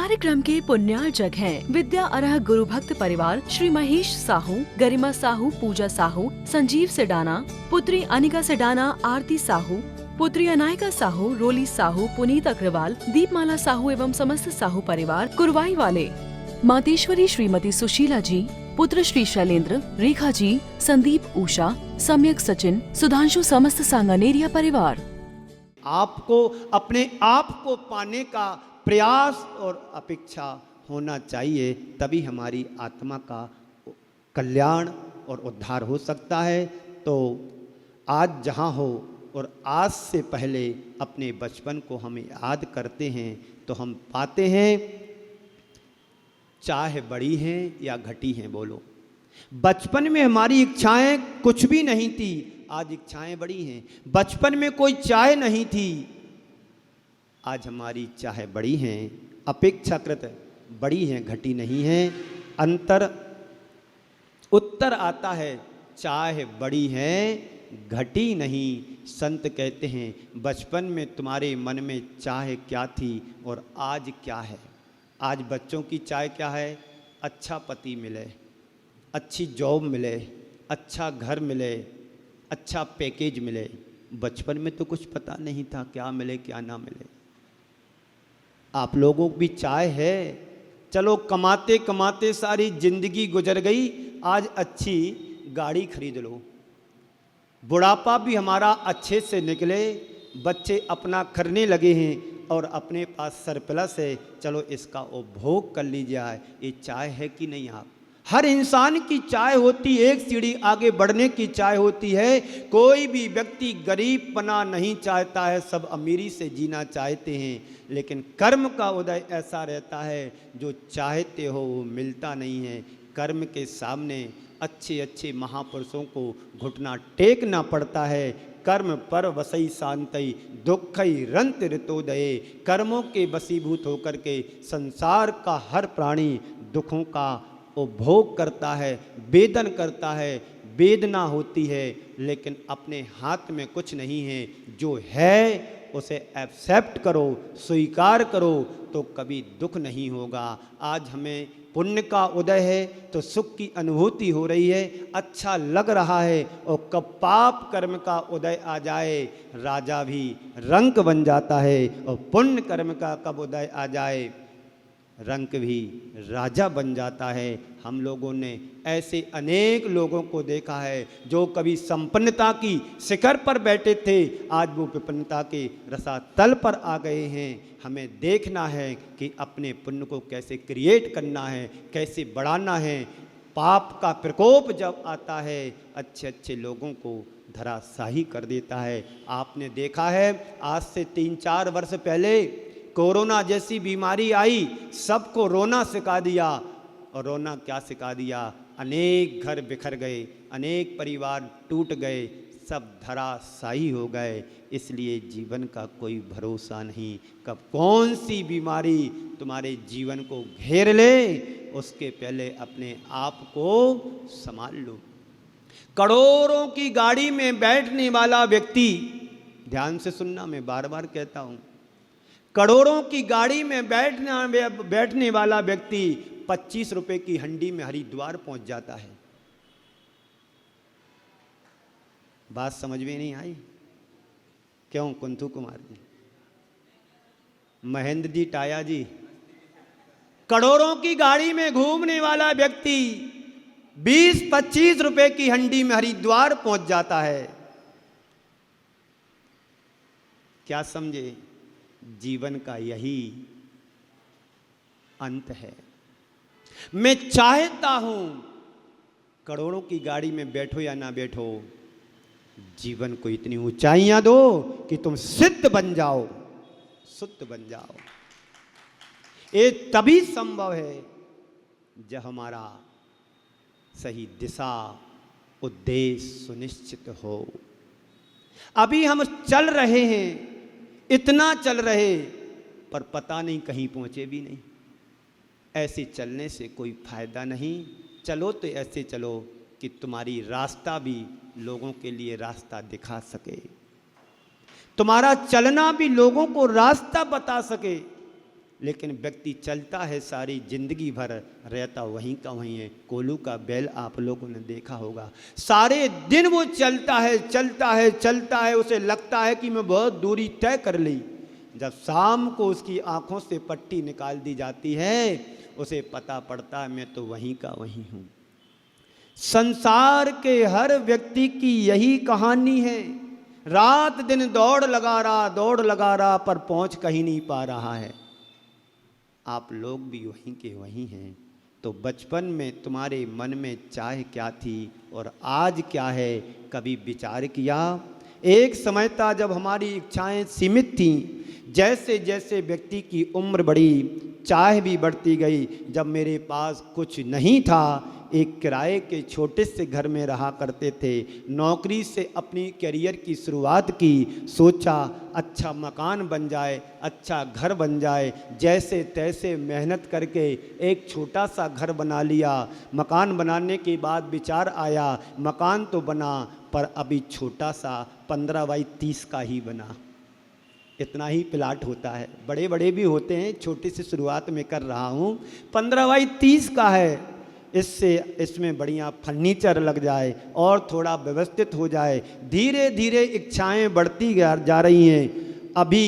कार्यक्रम के पुण्यार्जक हैं विद्या अर्ह गुरु भक्त परिवार श्री महेश साहू, गरिमा साहू, पूजा साहू, संजीव सेडाना, पुत्री अनिका सेडाना, आरती साहू, पुत्री अनायका साहू, रोली साहू, पुनीत अग्रवाल, दीपमाला साहू एवं समस्त साहू परिवार कुरवाई वाले। मातेश्वरी श्रीमती सुशीला जी, पुत्र श्री शैलेंद्र, रेखा जी, संदीप, उषा, सम्यक सचिन, सुधांशु, समस्त सांगानेरिया परिवार। आपको अपने आप को पाने का प्रयास और अपेक्षा होना चाहिए, तभी हमारी आत्मा का कल्याण और उद्धार हो सकता है। तो आज जहाँ हो और आज से पहले अपने बचपन को हम याद करते हैं तो हम पाते हैं चाहे बड़ी हैं या घटी हैं। बोलो, बचपन में हमारी इच्छाएं कुछ भी नहीं थी, आज इच्छाएं बड़ी हैं। बचपन में कोई चाह नहीं थी, आज हमारी चाह बड़ी हैं, अपेक्षाकृत बड़ी हैं, घटी नहीं हैं। उत्तर आता है चाह बड़ी हैं, घटी नहीं। संत कहते हैं बचपन में तुम्हारे मन में चाह क्या थी और आज क्या है। आज बच्चों की चाह क्या है? अच्छा पति मिले, अच्छी जॉब मिले, अच्छा घर मिले, अच्छा पैकेज मिले। बचपन में तो कुछ पता नहीं था क्या मिले क्या ना मिले। आप लोगों को भी चाह है, चलो कमाते कमाते सारी जिंदगी गुजर गई, आज अच्छी गाड़ी खरीद लो। बुढ़ापा भी हमारा अच्छे से निकले, बच्चे अपना करने लगे हैं और अपने पास सरप्लस है, चलो इसका उपभोग कर लीजिए। ये चाह है कि नहीं? आप हर इंसान की चाह होती, एक सीढ़ी आगे बढ़ने की चाह होती है। कोई भी व्यक्ति गरीब पना नहीं चाहता है, सब अमीरी से जीना चाहते हैं। लेकिन कर्म का उदय ऐसा रहता है जो चाहते हो वो मिलता नहीं है। कर्म के सामने अच्छे अच्छे महापुरुषों को घुटना टेकना पड़ता है। कर्म पर वसई शांतई दुखई रंत ऋतोदये। कर्मों के वशीभूत होकर के संसार का हर प्राणी दुखों का उपभोग करता है, वेदन करता है, वेदना होती है, लेकिन अपने हाथ में कुछ नहीं है। जो है उसे एक्सेप्ट करो, स्वीकार करो, तो कभी दुख नहीं होगा। आज हमें पुण्य का उदय है तो सुख की अनुभूति हो रही है, अच्छा लग रहा है। और कब पाप कर्म का उदय आ जाए, राजा भी रंक बन जाता है। और पुण्य कर्म का कब उदय आ जाए, रंक भी राजा बन जाता है। हम लोगों ने ऐसे अनेक लोगों को देखा है जो कभी संपन्नता की शिखर पर बैठे थे, आज वो विपन्नता के रसातल पर आ गए हैं। हमें देखना है कि अपने पुण्य को कैसे क्रिएट करना है, कैसे बढ़ाना है। पाप का प्रकोप जब आता है, अच्छे अच्छे लोगों को धराशाही कर देता है। आपने देखा है आज से 3-4 वर्ष पहले कोरोना जैसी बीमारी आई, सबको रोना सिखा दिया। और रोना क्या सिखा दिया? अनेक घर बिखर गए, अनेक परिवार टूट गए, सब धराशायी हो गए। इसलिए जीवन का कोई भरोसा नहीं, कब कौन सी बीमारी तुम्हारे जीवन को घेर ले, उसके पहले अपने आप को संभाल लो। करोड़ों की गाड़ी में बैठने वाला व्यक्ति, ध्यान से सुनना, मैं बार बार कहता हूं, करोड़ों की गाड़ी में बैठने वाला व्यक्ति 25 रुपए की हंडी में हरिद्वार पहुंच जाता है। बात समझ में नहीं आई? क्यों कुंतु कुमार जी, महेंद्र जी, टाया जी, करोड़ों की गाड़ी में घूमने वाला व्यक्ति 20-25 रुपए की हंडी में हरिद्वार पहुंच जाता है। क्या समझे? जीवन का यही अंत है। मैं चाहता हूं करोड़ों की गाड़ी में बैठो या ना बैठो, जीवन को इतनी ऊंचाइयां दो कि तुम सिद्ध बन जाओ, शुद्ध बन जाओ। ये तभी संभव है जब हमारा सही दिशा उद्देश्य सुनिश्चित हो। अभी हम चल रहे हैं, इतना चल रहे, पर पता नहीं कहीं पहुंचे भी नहीं। ऐसे चलने से कोई फायदा नहीं। चलो तो ऐसे चलो कि तुम्हारी रास्ता भी लोगों के लिए रास्ता दिखा सके, तुम्हारा चलना भी लोगों को रास्ता बता सके। लेकिन व्यक्ति चलता है सारी जिंदगी भर, रहता वहीं का वहीं है। कोल्हू का बैल आप लोगों ने देखा होगा, सारे दिन वो चलता है चलता है चलता है, उसे लगता है कि मैं बहुत दूरी तय कर ली। जब शाम को उसकी आंखों से पट्टी निकाल दी जाती है, उसे पता पड़ता है मैं तो वहीं का वहीं हूँ। संसार के हर व्यक्ति की यही कहानी है, रात दिन दौड़ लगा रहा पर पहुंच कहीं नहीं पा रहा है। आप लोग भी वहीं के वहीं हैं। तो बचपन में तुम्हारे मन में चाह क्या थी और आज क्या है, कभी विचार किया? एक समय था जब हमारी इच्छाएं सीमित थीं, जैसे जैसे व्यक्ति की उम्र बढ़ी चाह भी बढ़ती गई। जब मेरे पास कुछ नहीं था, एक किराए के छोटे से घर में रहा करते थे, नौकरी से अपनी करियर की शुरुआत की, सोचा अच्छा मकान बन जाए, अच्छा घर बन जाए। जैसे तैसे मेहनत करके एक छोटा सा घर बना लिया। मकान बनाने के बाद विचार आया, मकान तो बना पर अभी छोटा सा 15 बाई 30 का ही बना। इतना ही प्लाट होता है, बड़े बड़े भी होते हैं, छोटी सी शुरुआत में कर रहा हूँ। 15 बाई 30 का है, इसमें बढ़िया फर्नीचर लग जाए और थोड़ा व्यवस्थित हो जाए। धीरे धीरे इच्छाएं बढ़ती जा रही हैं। अभी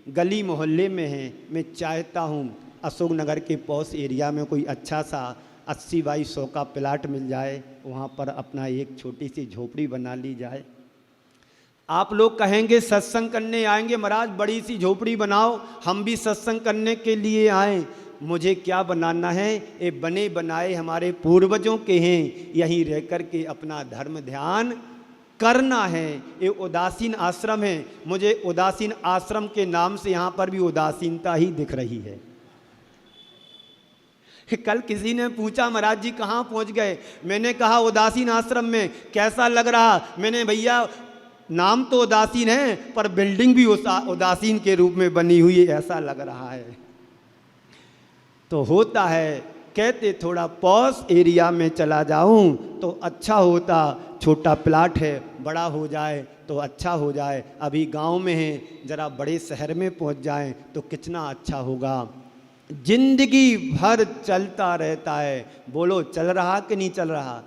गली मोहल्ले में हैं, मैं चाहता हूँ अशोकनगर के पॉश एरिया में कोई अच्छा सा 80 बाई 100 का प्लाट मिल जाए, वहाँ पर अपना एक छोटी सी झोपड़ी बना ली जाए। आप लोग कहेंगे सत्संग करने आएंगे, महाराज बड़ी सी झोपड़ी बनाओ, हम भी सत्संग करने के लिए आए। मुझे क्या बनाना है, ये बने बनाए हमारे पूर्वजों के हैं, यहीं रह कर के अपना धर्म ध्यान करना है। ये उदासीन आश्रम है, मुझे उदासीन आश्रम के नाम से यहाँ पर भी उदासीनता ही दिख रही है। कल किसी ने पूछा महाराज जी कहाँ पहुँच गए, मैंने कहा उदासीन आश्रम में। कैसा लग रहा? मैंने भैया नाम तो उदासीन है पर बिल्डिंग भी उदासीन के रूप में बनी हुई है, ऐसा लग रहा है। तो होता है, कहते थोड़ा पॉश एरिया में चला जाऊं तो अच्छा होता, छोटा प्लाट है, बड़ा हो जाए तो अच्छा हो जाए। अभी गांव में है, ज़रा बड़े शहर में पहुंच जाएं तो कितना अच्छा होगा। जिंदगी भर चलता रहता है। बोलो चल रहा कि नहीं चल रहा?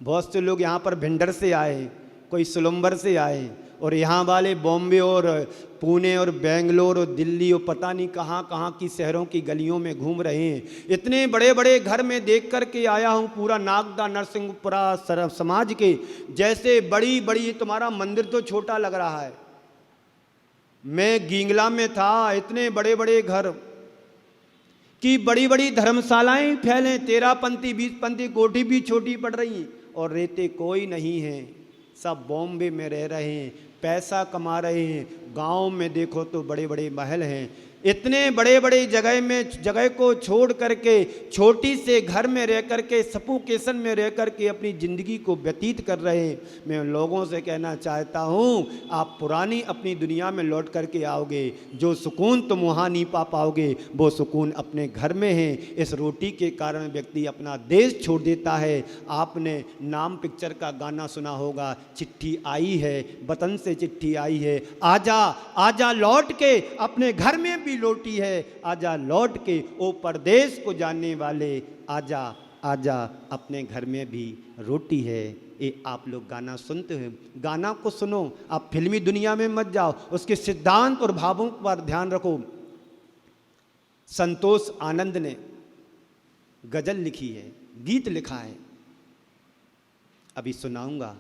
बहुत से लोग यहाँ पर भिंडर से आए, कोई सुलंबर से आए, और यहाँ वाले बॉम्बे और पुणे और बेंगलोर और दिल्ली और पता नहीं कहाँ कहाँ की शहरों की गलियों में घूम रहे हैं। इतने बड़े बड़े घर में देख कर के आया हूँ, पूरा नागदा नरसिंहपुरा समाज के जैसे बड़ी बड़ी। तुम्हारा मंदिर तो छोटा लग रहा है। मैं गींगला में था, इतने बड़े बड़े घर की बड़ी बड़ी धर्मशालाएं फैले, 13 पंथी 20 पंथी, कोठी भी छोटी पड़ रही और रहते कोई नहीं है। सब बॉम्बे में रह रहे हैं, पैसा कमा रहे हैं। गांव में देखो तो बड़े बड़े महल हैं। इतने बड़े बड़े जगह को छोड़ करके छोटी से घर में रह करके, सफोकेशन में रह करके अपनी ज़िंदगी को व्यतीत कर रहे हैं। मैं उन लोगों से कहना चाहता हूँ, आप पुरानी अपनी दुनिया में लौट करके आओगे, जो सुकून तुम वहाँ नहीं पा पाओगे वो सुकून अपने घर में है। इस रोटी के कारण व्यक्ति अपना देश छोड़ देता है। आपने नाम पिक्चर का गाना सुना होगा, चिट्ठी आई है वतन से, चिट्ठी आई है, आजा आजा लौट के, अपने घर में भी रोटी है, आजा लौट के, ओ परदेश को जाने वाले, आजा आजा अपने घर में भी रोटी है। ये आप लोग गाना सुनते हो, गाना को सुनो, आप फिल्मी दुनिया में मत जाओ, उसके सिद्धांत और भावों पर ध्यान रखो। संतोष आनंद ने गजल लिखी है, गीत लिखा है, अभी सुनाऊंगा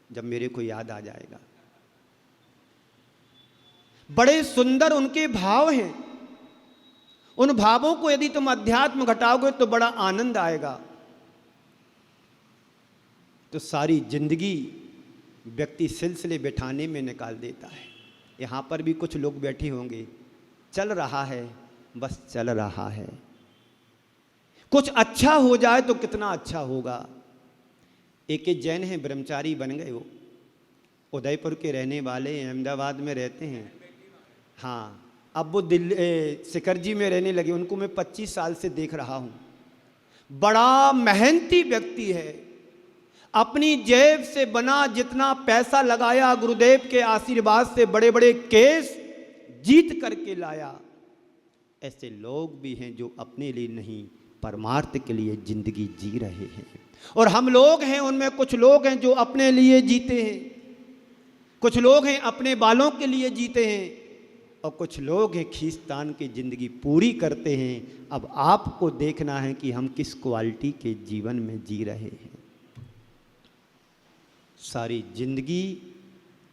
जब मेरे को याद आ जाएगा। बड़े सुंदर उनके भाव हैं। उन भावों को यदि तुम अध्यात्म घटाओगे तो बड़ा आनंद आएगा। तो सारी जिंदगी व्यक्ति सिलसिले बिठाने में निकाल देता है। यहां पर भी कुछ लोग बैठे होंगे, चल रहा है, बस चल रहा है। कुछ अच्छा हो जाए तो कितना अच्छा होगा। एक जैन हैं, ब्रह्मचारी बन गए, वो उदयपुर के रहने वाले, अहमदाबाद में रहते हैं। हाँ, अब वो दिल्ली सिकरजी में रहने लगे। उनको मैं 25 साल से देख रहा हूँ। बड़ा मेहनती व्यक्ति है, अपनी जेब से बना जितना पैसा लगाया, गुरुदेव के आशीर्वाद से बड़े बड़े केस जीत करके लाया। ऐसे लोग भी हैं जो अपने लिए नहीं परमार्थ के लिए जिंदगी जी रहे हैं। और हम लोग हैं, उनमें कुछ लोग हैं जो अपने लिए जीते हैं, कुछ लोग हैं अपने बालों के लिए जीते हैं, और कुछ लोग हैं खींचतान की ज़िंदगी पूरी करते हैं। अब आपको देखना है कि हम किस क्वालिटी के जीवन में जी रहे हैं। सारी जिंदगी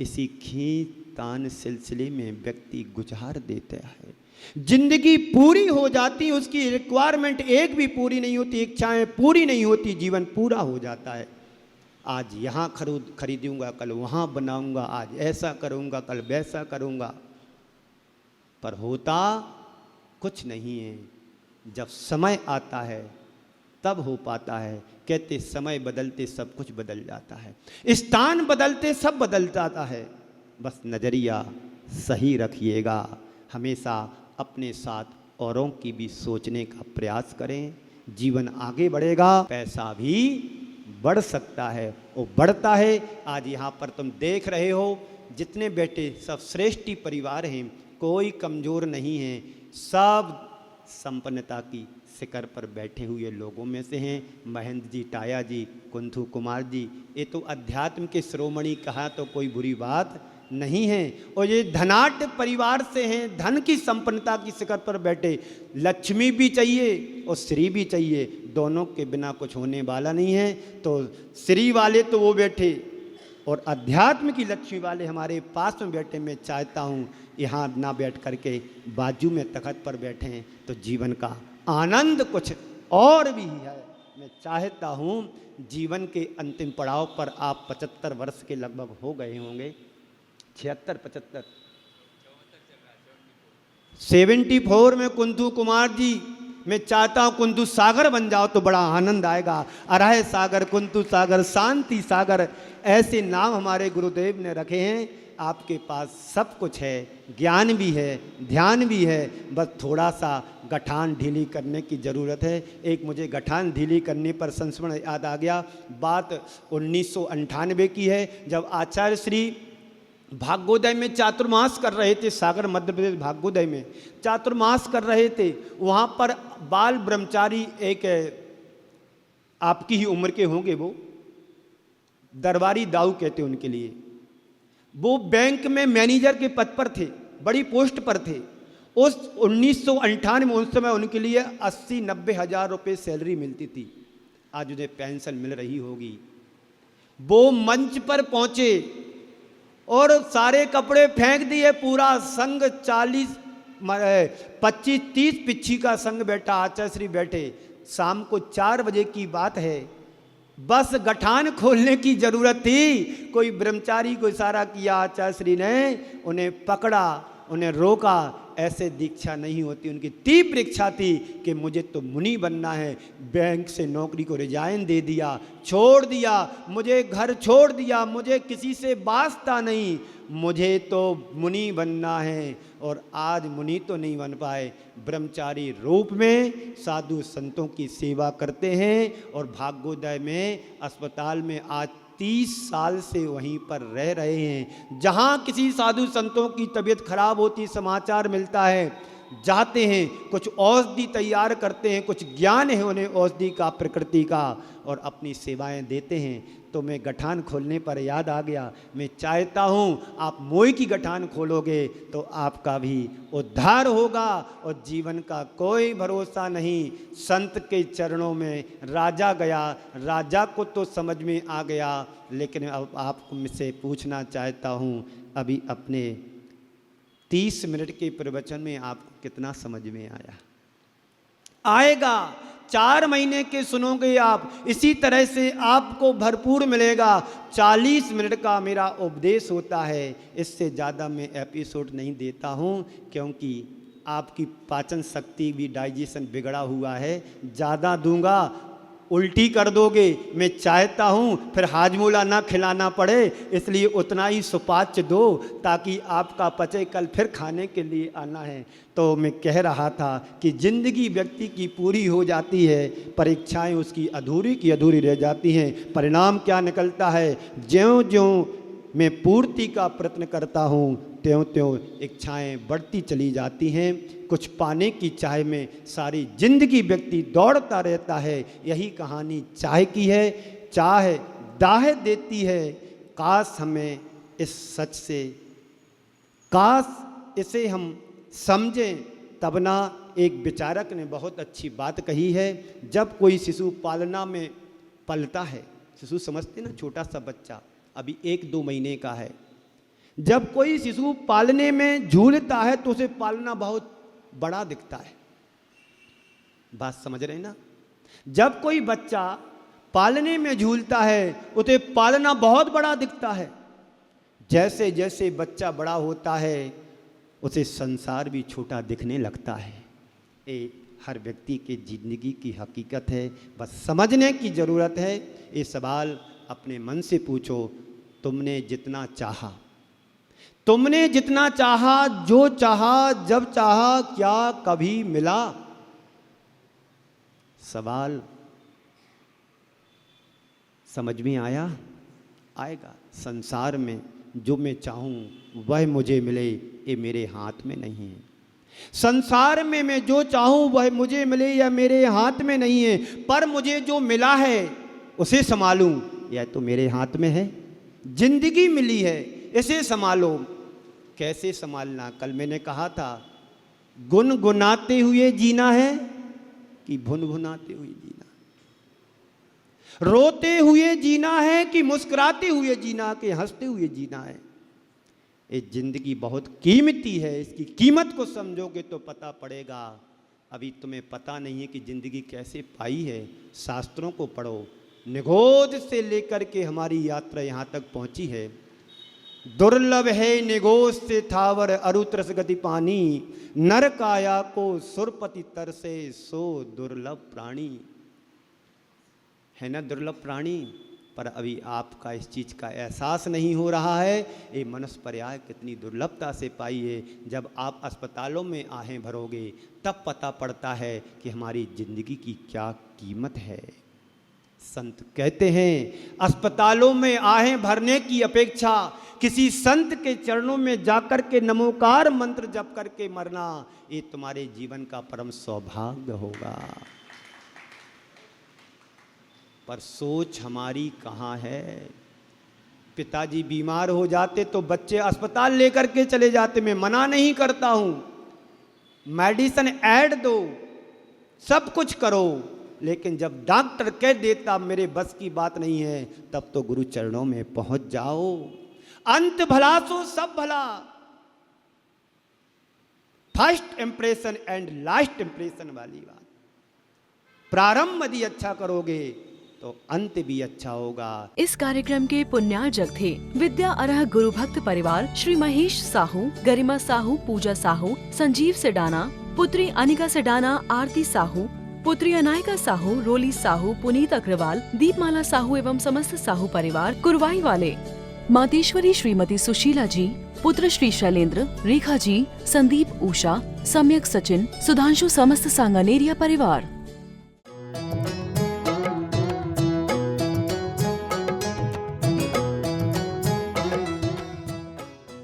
इसी खींचतान सिलसिले में व्यक्ति गुजार देता है। जिंदगी पूरी हो जाती, उसकी रिक्वायरमेंट एक भी पूरी नहीं होती, इच्छाएं पूरी नहीं होती, जीवन पूरा हो जाता है। आज यहाँ खरीदूंगा, कल वहाँ बनाऊंगा, आज ऐसा करूंगा, कल वैसा करूंगा, पर होता कुछ नहीं है। जब समय आता है तब हो पाता है। कहते समय बदलते सब कुछ बदल जाता है, स्थान बदलते सब बदल जाता है। बस नज़रिया सही रखिएगा। हमेशा अपने साथ औरों की भी सोचने का प्रयास करें, जीवन आगे बढ़ेगा। पैसा भी बढ़ सकता है और बढ़ता है। आज यहाँ पर तुम देख रहे हो जितने बेटे सब श्रेष्ठी परिवार हैं, कोई कमज़ोर नहीं है, सब संपन्नता की शिखर पर बैठे हुए लोगों में से हैं। महेंद्र जी, टाया जी, कुंथू कुमार जी, ये तो अध्यात्म के शिरोमणि कहा तो कोई बुरी बात नहीं है। और ये धनाढ्य परिवार से हैं, धन की संपन्नता की शिखर पर बैठे। लक्ष्मी भी चाहिए और श्री भी चाहिए, दोनों के बिना कुछ होने वाला नहीं है। तो श्री वाले तो वो बैठे और अध्यात्म की लक्ष्मी वाले हमारे पास में बैठे। मैं चाहता हूँ यहाँ ना बैठ करके बाजू में तख्त पर बैठें तो जीवन का आनंद कुछ और भी है। मैं चाहता हूँ जीवन के अंतिम पड़ाव पर आप 75 वर्ष के लगभग हो गए होंगे, 76, 75, 74 में कुंथू कुमार जी, मैं चाहता हूँ कुंथू सागर बन जाओ तो बड़ा आनंद आएगा। अराय सागर, कुंथू सागर, शांति सागर, ऐसे नाम हमारे गुरुदेव ने रखे हैं। आपके पास सब कुछ है, ज्ञान भी है, ध्यान भी है, बस थोड़ा सा गठान ढीली करने की ज़रूरत है। एक मुझे गठान ढीली करने पर संस्मरण याद आ गया। बात 1998 की है, जब आचार्य श्री भाग्योदय में चातुर्मास कर रहे थे। सागर मध्य प्रदेश भाग्योदय में चातुर्मास कर रहे थे। वहाँ पर बाल ब्रह्मचारी एक आपकी ही उम्र के होंगे, वो दरबारी दाऊ कहते उनके लिए, वो बैंक में मैनेजर के पद पर थे, बड़ी पोस्ट पर थे। उस 1998 में उस समय उनके लिए 80-90 हज़ार रुपये सैलरी मिलती थी। आज उन्हें पेंशन मिल रही होगी। वो मंच पर पहुंचे और सारे कपड़े फेंक दिए। पूरा संघ 25-30 पिच्छी का संघ बैठा, आचार्य श्री बैठे। शाम को 4 बजे की बात है, बस गठान खोलने की जरूरत थी। कोई ब्रह्मचारी को इशारा किया, आचार्य श्री ने उन्हें पकड़ा, उन्हें रोका। ऐसे दीक्षा नहीं होती, उनकी तीव्र इच्छा थी कि मुझे तो मुनि बनना है। बैंक से नौकरी को रिजाइन दे दिया, छोड़ दिया, मुझे घर छोड़ दिया, मुझे किसी से वास्ता नहीं, मुझे तो मुनि बनना है। और आज मुनि तो नहीं बन पाए, ब्रह्मचारी रूप में साधु संतों की सेवा करते हैं। और भाग्योदय में अस्पताल में आज 30 साल से वहीं पर रह रहे हैं। जहाँ किसी साधु संतों की तबीयत खराब होती, समाचार मिलता है, जाते हैं, कुछ औषधि तैयार करते हैं, कुछ ज्ञान है उन्हें औषधि का, प्रकृति का, और अपनी सेवाएं देते हैं। तो मैं गठान खोलने पर याद आ गया, मैं चाहता हूँ आप मोई की गठान खोलोगे तो आपका भी उद्धार होगा। और जीवन का कोई भरोसा नहीं। संत के चरणों में राजा गया, राजा को तो समझ में आ गया, लेकिन अब आपको मुझसे पूछना चाहता हूँ, अभी अपने 30 मिनट के प्रवचन में आपको कितना समझ में आया? आएगा, 4 महीने के सुनोगे आप, इसी तरह से आपको भरपूर मिलेगा। 40 मिनट का मेरा उपदेश होता है, इससे ज़्यादा मैं एपिसोड नहीं देता हूँ, क्योंकि आपकी पाचन शक्ति भी, डाइजेशन बिगड़ा हुआ है। ज़्यादा दूंगा उल्टी कर दोगे। मैं चाहता हूँ फिर हाजमोला ना खिलाना पड़े, इसलिए उतना ही सुपाच्य दो ताकि आपका पचे, कल फिर खाने के लिए आना है। तो मैं कह रहा था कि ज़िंदगी व्यक्ति की पूरी हो जाती है, परीक्षाएं उसकी अधूरी की अधूरी रह जाती हैं। परिणाम क्या निकलता है? ज्यों ज्यों मैं पूर्ति का प्रयत्न करता हूँ, त्यों त्यों इच्छाएं बढ़ती चली जाती हैं। कुछ पाने की चाह में सारी जिंदगी व्यक्ति दौड़ता रहता है। यही कहानी चाह की है। चाह दाह देती है। काश हमें इस सच से, काश इसे हम समझें, तब ना। एक विचारक ने बहुत अच्छी बात कही है, जब कोई शिशु पालना में पलता है, शिशु समझते ना, छोटा सा बच्चा अभी 1-2 महीने का है, जब कोई शिशु पालने में झूलता है तो उसे पालना बहुत बड़ा दिखता है। बात समझ रहे ना? जब कोई बच्चा पालने में झूलता है उसे पालना बहुत बड़ा दिखता है। जैसे जैसे बच्चा बड़ा होता है उसे संसार भी छोटा दिखने लगता है। ये हर व्यक्ति की जिंदगी की हकीकत है, बस समझने की ज़रूरत है। ये सवाल अपने मन से पूछो, तुमने जितना चाहा, तुमने जितना चाहा, जो चाहा, जब चाहा, क्या कभी मिला? सवाल समझ में आया? आएगा। संसार में जो मैं चाहूँ वह मुझे मिले, ये मेरे हाथ में नहीं है। संसार में मैं जो चाहूँ वह मुझे मिले या मेरे हाथ में नहीं है, पर मुझे जो मिला है उसे संभालूं, यह तो मेरे हाथ में है। जिंदगी मिली है, इसे संभालो। कैसे संभालना? कल मैंने कहा था, गुनगुनाते हुए जीना है कि भुनभुनाते हुए जीना, रोते हुए जीना है कि मुस्कुराते हुए जीना, कि हंसते हुए जीना है। ये जिंदगी बहुत कीमती है, इसकी कीमत को समझोगे तो पता पड़ेगा। अभी तुम्हें पता नहीं है कि जिंदगी कैसे पाई है। शास्त्रों को पढ़ो। निगोद से लेकर के हमारी यात्रा यहाँ तक पहुँची है। दुर्लभ है निगोद से थावर अरुत्रस गति पानी, नर काया को सुरपति तरसे सो दुर्लभ प्राणी। है ना दुर्लभ प्राणी? पर अभी आपका इस चीज़ का एहसास नहीं हो रहा है। ये मनुष्य पर्याय कितनी दुर्लभता से पाई है। जब आप अस्पतालों में आहें भरोगे तब पता पड़ता है कि हमारी जिंदगी की क्या कीमत है। संत कहते हैं, अस्पतालों में आहें भरने की अपेक्षा किसी संत के चरणों में जाकर के नमोकार मंत्र जप करके मरना, ये तुम्हारे जीवन का परम सौभाग्य होगा। पर सोच हमारी कहाँ है? पिताजी बीमार हो जाते तो बच्चे अस्पताल लेकर के चले जाते। मैं मना नहीं करता हूँ, मेडिसिन ऐड दो, सब कुछ करो, लेकिन जब डॉक्टर कह देता मेरे बस की बात नहीं है, तब तो गुरु चरणों में पहुंच जाओ। अंत भला सो सब भला। First impression and last impression वाली बात। प्रारंभ यदि अच्छा करोगे तो अंत भी अच्छा होगा। इस कार्यक्रम के पुण्यार्जक थे विद्या अरह गुरु भक्त परिवार श्री महेश साहू, गरिमा साहू, पूजा साहू, संजीव सेडाना, पुत्री अनिका सेडाना, आरती साहू, पुत्री अनायका साहू, रोली साहू, पुनीत अग्रवाल, दीपमाला साहू एवं समस्त साहू परिवार कुरवाई वाले। मातेश्वरी श्रीमती सुशीला जी, पुत्र श्री शैलेंद्र, रेखा जी, संदीप, उषा, सम्यक सचिन, सुधांशु, समस्त सांगानेरिया परिवार।